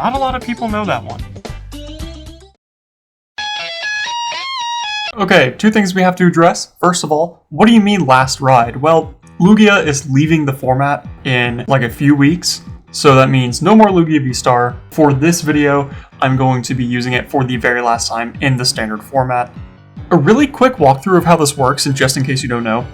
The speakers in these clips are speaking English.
Not a lot of people know that one. Okay, two things we have to address. First of all, what do you mean last ride? Well, Lugia is leaving the format in like a few weeks, so that means no more Lugia Vstar. For this video, I'm going to be using it for the very last time in the standard format. A really quick walkthrough of how this works, and just in case you don't know,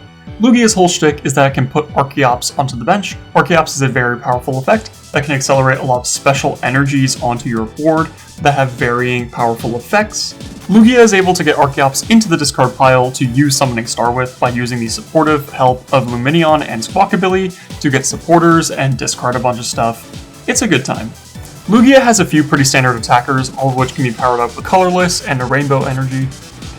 Lugia's whole shtick is that it can put Archeops onto the bench. Archeops is a very powerful effect that can accelerate a lot of special energies onto your board that have varying powerful effects. Lugia is able to get Archeops into the discard pile to use Summoning Star with by using the supportive help of Luminion and Squawkabilly to get supporters and discard a bunch of stuff. It's a good time. Lugia has a few pretty standard attackers, all of which can be powered up with Colorless and a Rainbow Energy.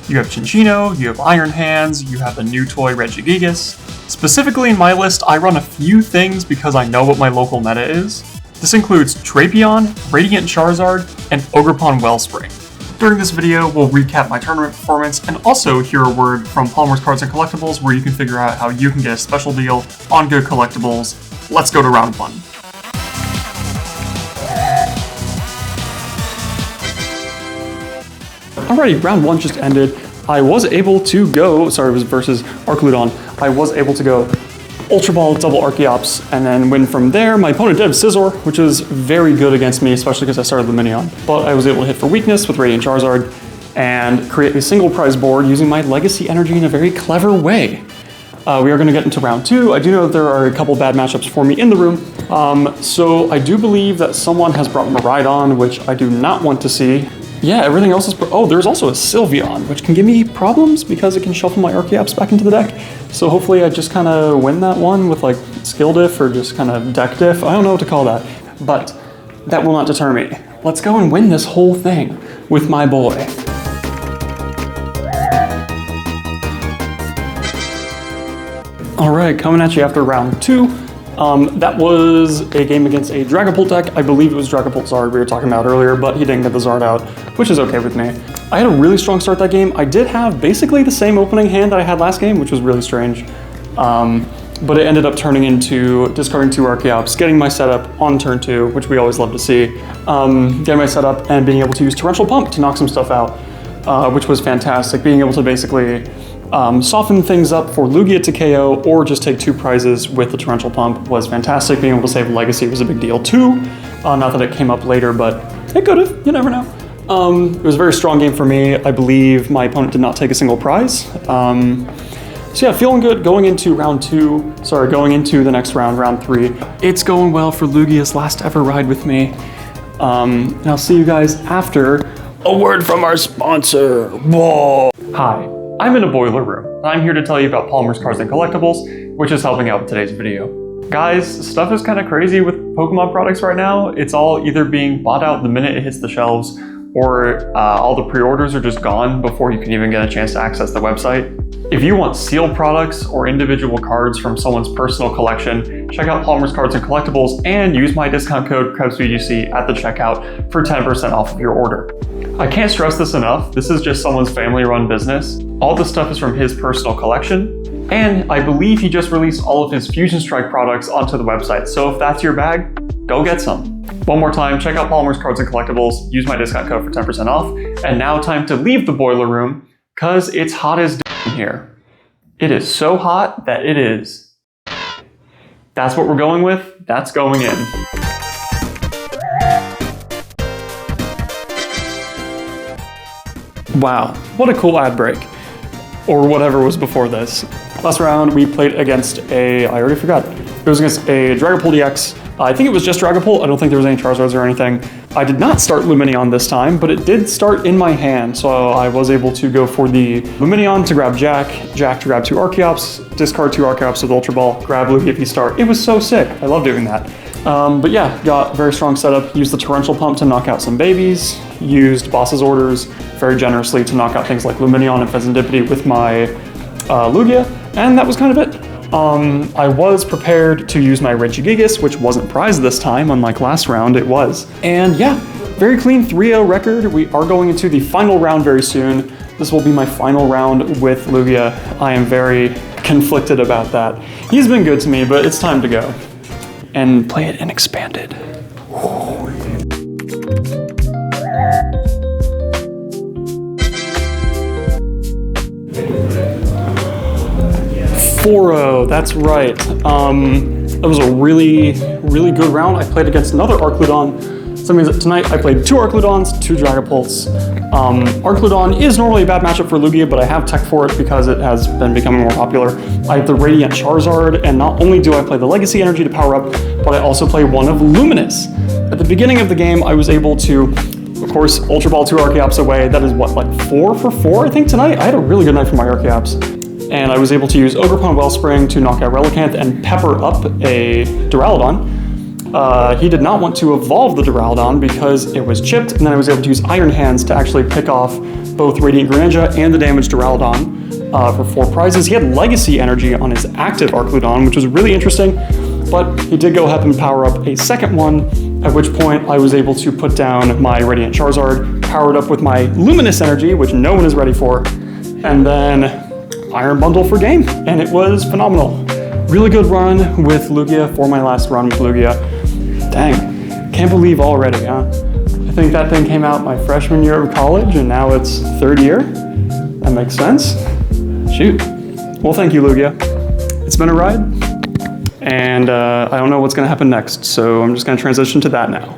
You have Chinchino, you have Iron Hands, you have a new toy Regigigas. Specifically in my list, I run a few things because I know what my local meta is. This includes Drapion, Radiant Charizard, and Ogerpon Wellspring. During this video, we'll recap my tournament performance and also hear a word from Polymer's Cards and Collectibles where you can figure out how you can get a special deal on good collectibles. Let's go to round one. Alrighty, round one just ended. I was able to go, sorry, it was versus Arcludon. I was able to go Ultra Ball, double Archeops, and then win from there. My opponent did have Scizor, which was very good against me, especially because I started Luminion. But I was able to hit for weakness with Radiant Charizard and create a single prize board using my Legacy Energy in a very clever way. We are going to get into round two. I do know that there are a couple bad matchups for me in the room. So I do believe that someone has brought Miraidon, which I do not want to see. Yeah, everything else is... Oh, there's also a Sylveon, which can give me problems because it can shuffle my Archeops back into the deck. So hopefully I just kind of win that one with like skill diff or just kind of deck diff. I don't know what to call that, but that will not deter me. Let's go and win this whole thing with my boy. All right, coming at you after round two. That was a game against a Dragapult deck. I believe it was Dragapult Zard we were talking about earlier, but he didn't get the Zard out, which is okay with me. I had a really strong start that game. I did have basically the same opening hand that I had last game, which was really strange. But it ended up turning into discarding two Archeops, getting my setup on turn two, which we always love to see, getting my setup and being able to use Torrential Pump to knock some stuff out, which was fantastic. Being able to basically soften things up for Lugia to KO or just take two prizes with the Torrential Pump was fantastic. Being able to save Legacy was a big deal too. Not that it came up later, but it could have, you never know. It was a very strong game for me. I believe my opponent did not take a single prize. So yeah, feeling good going into going into the next round, round three. It's going well for Lugia's last ever ride with me. And I'll see you guys after a word from our sponsor. Whoa. Hi. I'm in a boiler room, and I'm here to tell you about Polymer's Cards and Collectibles, which is helping out with today's video. Guys, stuff is kind of crazy with Pokemon products right now. It's all either being bought out the minute it hits the shelves, or all the pre-orders are just gone before you can even get a chance to access the website. If you want sealed products or individual cards from someone's personal collection, check out Polymer's Cards and Collectibles and use my discount code KrebsVGC at the checkout for 10% off of your order. I can't stress this enough, this is just someone's family-run business. All the stuff is from his personal collection, and I believe he just released all of his Fusion Strike products onto the website, so if that's your bag, go get some. One more time, check out Polymer's Cards and Collectibles, use my discount code for 10% off, and now time to leave the boiler room, cause it's hot as in here. It is so hot that it is. That's what we're going with, that's going in. Wow, what a cool ad break. Or whatever was before this. Last round we played against I already forgot. It was against a Dragapult EX. I think it was just Dragapult, I don't think there was any Charizards or anything. I did not start Luminion this time, but it did start in my hand, so I was able to go for the Luminion to grab Jack to grab two Archeops, discard two Archeops with Ultra Ball, grab Lugia Vstar. It was so sick, I love doing that. But yeah, got very strong setup, used the Torrential Pump to knock out some babies, used Boss's Orders very generously to knock out things like Luminion and Pheasantipity with my Lugia, and that was kind of it. I was prepared to use my Regigigas, which wasn't prized this time, unlike last round it was. And yeah, very clean 3-0 record. We are going into the final round very soon. This will be my final round with Lugia. I am very conflicted about that. He's been good to me, but it's time to go and play it in expanded. Foro, that's right. It was a really good round. I played against another Arcludon. So that means that tonight I played 2 Arcludons, 2 Dragapults. Arcludon is normally a bad matchup for Lugia, but I have tech for it because it has been becoming more popular. I have the Radiant Charizard, and not only do I play the Legacy Energy to power up, but I also play one of Luminous. At the beginning of the game, I was able to, of course, Ultra Ball 2 Archeops away. That is what, like 4 for 4, I think, tonight? I had a really good night for my Archeops. And I was able to use Ogerpon Wellspring to knock out Relicanth and pepper up a Duraludon. He did not want to evolve the Duraludon because it was chipped, and then I was able to use Iron Hands to actually pick off both Radiant Greninja and the damaged Duraludon for 4 prizes. He had Legacy Energy on his active Arcludon, which was really interesting, but he did go ahead and power up a second one, at which point I was able to put down my Radiant Charizard, powered up with my Luminous Energy, which no one is ready for, and then Iron Bundle for game, and it was phenomenal. Really good run with Lugia for my last run with Lugia. Dang, can't believe already, huh? I think that thing came out my freshman year of college, and now it's 3rd year. That makes sense. Shoot. Well, thank you, Lugia. It's been a ride, and I don't know what's gonna happen next, so I'm just gonna transition to that now.